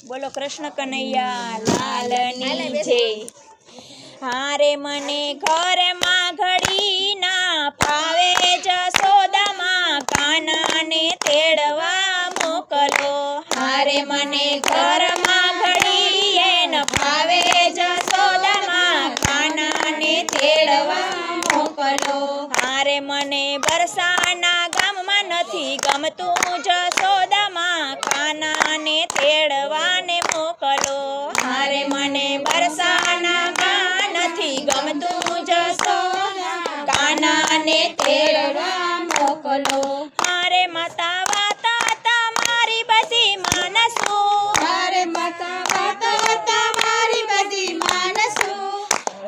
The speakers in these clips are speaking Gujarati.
બોલો કૃષ્ણ કનૈયા લાલની જય। હારે મને ઘરમાં ઘડી ના ફાવે જશોદામાં કાનાને તેડવા મોકલો। હારે મને ઘરમાં ઘડી ન ફાવે જશોદામાં કાનાને તેડવા મોકલો। હારે મને બરસાના ગામમાં નથી ગમતું જશોદામાં કાનાને તેડવાને મોકલો। હારે મને બરસાના ગામ નથી ગમતું જશોદા કાનાને તેડવા મોકલો। હારે માતા વાતા તમારી બધી માનસું। હારે માતા વાતા તમારી બધી માનસું।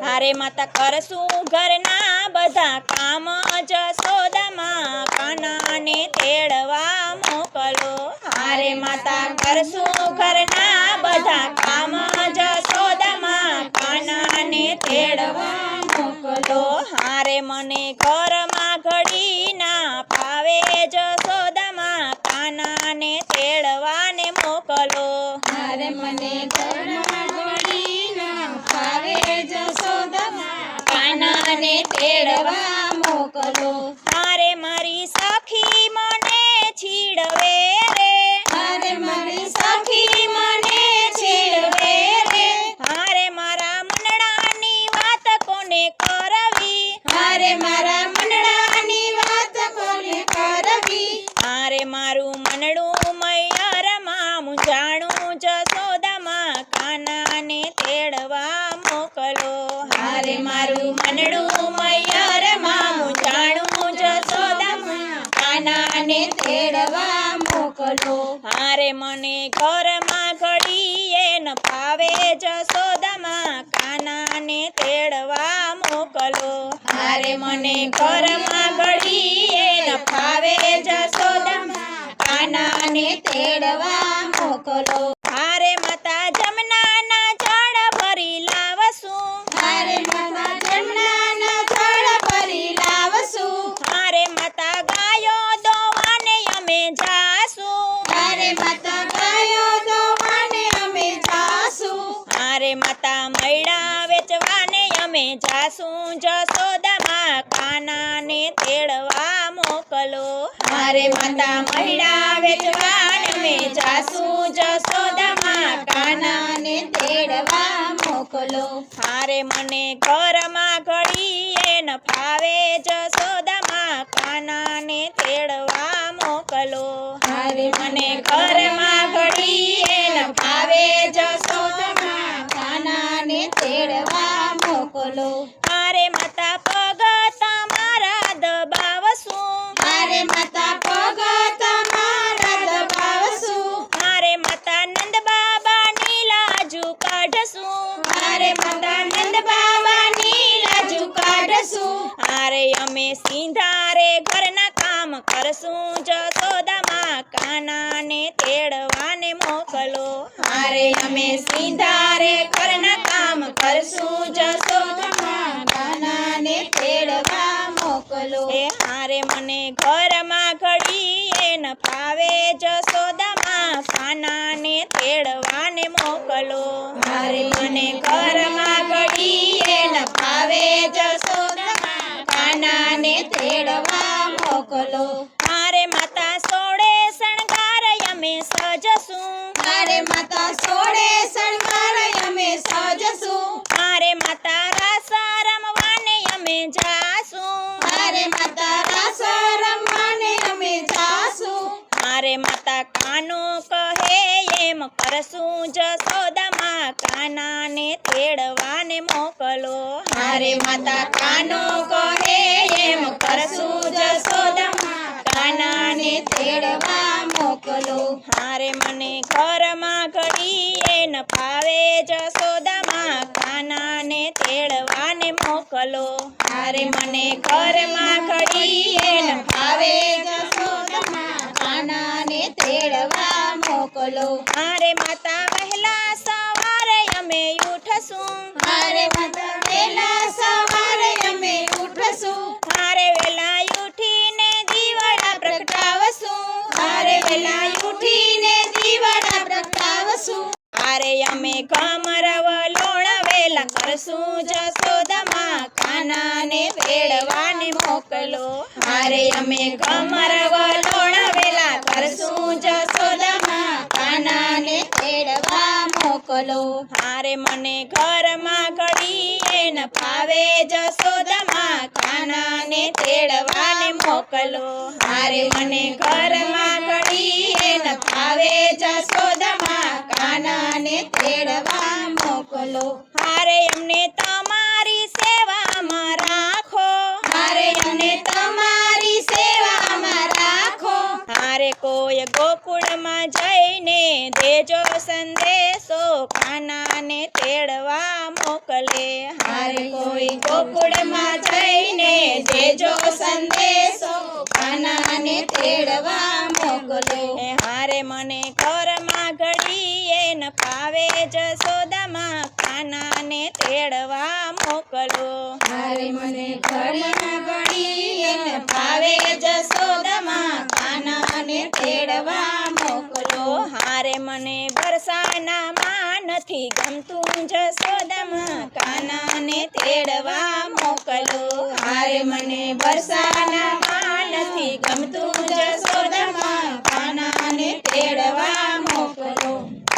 હારે માતા કરશું ઘરના બધા કામ જશોદામાં કાનાને તેડવા મોકલો। હારે માતા કરશું ઘરના બધા કામ જશોદામાં કાનાને તેડવા મોકલો। હારે મને ઘરમાં ઘડી ના ફાવે જશોદામાં કાનાને તેડવાને મોકલો। હારે મને ઘરમાં ઘડી ના ફાવે જશોદામાં કાનાને તેડવા મોકલો। હારે મારી સખી મને છીડવે રે। હારે મારી સખી મને છીડવે રે। હારે મારા મનડાની વાત કોને કરવી। હારે મારા મનડાની વાત કોને કરવી। હારે મારું મનડું મૈયરમાં મૂંઝાણું જશોદામાં કાનાને તેડવા મોકલો। હારે મારું મનડું મૈયરમાં મૂંઝાણું જશોદામાં કાનાને તેડવા મોકલો। હારે મને ઘરમાં ઘડીએ ન ફાવે જશોદામાં કાનાને તેડવા મોકલો। હારે મને ઘરમાં ઘડીએ ન ફાવે જશોદામાં કાનાને તેડવા મોકલો। હારે માતા જમનાના ઝાડ ભરી લાવશું। હારે માતા જમનાના ઝાડ ભરી લાવશું। હારે માતા ગાયો દોવાને અમે જાશું। હારે માતા ગાયો દોવાને અમે જાશું। હારે માતા મૈડા વેચવાને અમે જાશું જશોદામાં કાનાને તેડવા મોકલો। હારે માતા મૈડા વેચવાને અમે જાશું જશોદામાં કાનાને તેડવા મોકલો। હારે મને ઘરમાં ઘડીએ ન ફાવે જશોદામાં કાનાને તેડવા મોકલો। હારે મને ઘરમાં ઘડીએ ન ફાવે જશોદામાં કાનાને તેડવા મોકલો। હારે માતા પગ તમારા દબાવશું। હારે માતા પગ તમારા દબાવશું। હારે માતા નંદ બાબાની લાજુ કાઢશું। હારે માતા નંદ બાબાની લાજુ કાઢશું। હારે અમે સિંધારે ઘરના કામ કરશું જશોદામાં કાનાને તેડવાને મોકલો। હારે અમે સિંધારે ઘરના કામ કરશું જશોદામાં કાનાને તેડવા મોકલો। એ હારે મને ઘરમાં ઘડીએ ન ફાવે જશોદામાં કાનાને તેડવાને મોકલો। હારે મને ઘરમાં ઘડીએ ન ફાવે જશોદામાં કાનાને તેડવા મોકલો। હારે માતા સોળે શણગાર અમે સજશું। હારે માતા સોળે શણગાર અમે સજશું। હારે માતા રાસ રમવાને અમે જાશું। હારે માતા રાસ રમવાને અમે જાશું। હારે માતા કાનો કહે એમ કરશું જશોદામાં કાનાને તેડવાને મોકલો। હારે માતા કાનો કહે એમ કરશું જશોદામાં કાનાને તેડવા મોકલો। હારે મને ઘરમાં ઘડીએ ન ફાવે જશોદામાં કાનાને તેડવાને મોકલો। હારે મને ઘરમાં ઘડીએ ન ફાવે જશોદામાં કાનાને તેડવા મોકલો। હારે માતા વહેલા સવારે અમે ઉઠશું। હારે માતા વહેલા સવારે અમે ઉઠશું। હારે વેલા ઉઠીને દીવડા પ્રગટાવશું। હારે વેલા ઉઠીને દીવડા પ્રગટાવશું। હારે અમે કમર વલોણ વેલા કરશું જસોદમાં કાનાને તેડવાને મોકલો. હારે અમે કમર વલોણ વેલા કરશું જસોદામાં કાનાને તેડવા મોકલો. હારે મને ઘરમાં ઘડીએ ન ફાવે જસોદમાં કાનાને તેડવાને મોકલો. હારે મને ઘરમાં ઘડીએ ન ફાવે જસોદામાં કાનાને તેડવા મોકલો. હારે અમને તમારી સેવામાં રાખો. હારે અમને તમારી સેવામાં રાખો. હારે કોઈ ગોકુળમાં જઈને દેજો સંદેશો કાનાને તેડવા મોકલે. હારે કોઈ ગોકુળમાં જઈને દેજો સંદેશો કાનાને તેડવા મોકલો. હારે મને ઘરમાં ઘડીએ ન ફાવે જસોદામાં કાનાને તેડવા મોકલો. હારે મને ઘડીમાં ઘડીએ ન ફાવે જસોદામાં કાનાને તેડવા મોકલો. હારે મને બરસાનામાં નથી ગમતું જસોદામાં કાનાને તેડવા મોકલો. હારે મને બરસાનામાં નથી ગમતું જસોદામાં કાનાને તેડવા મોકલો.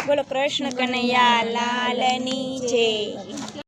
બોલો કૃષ્ણ કનૈયા લાલની જય.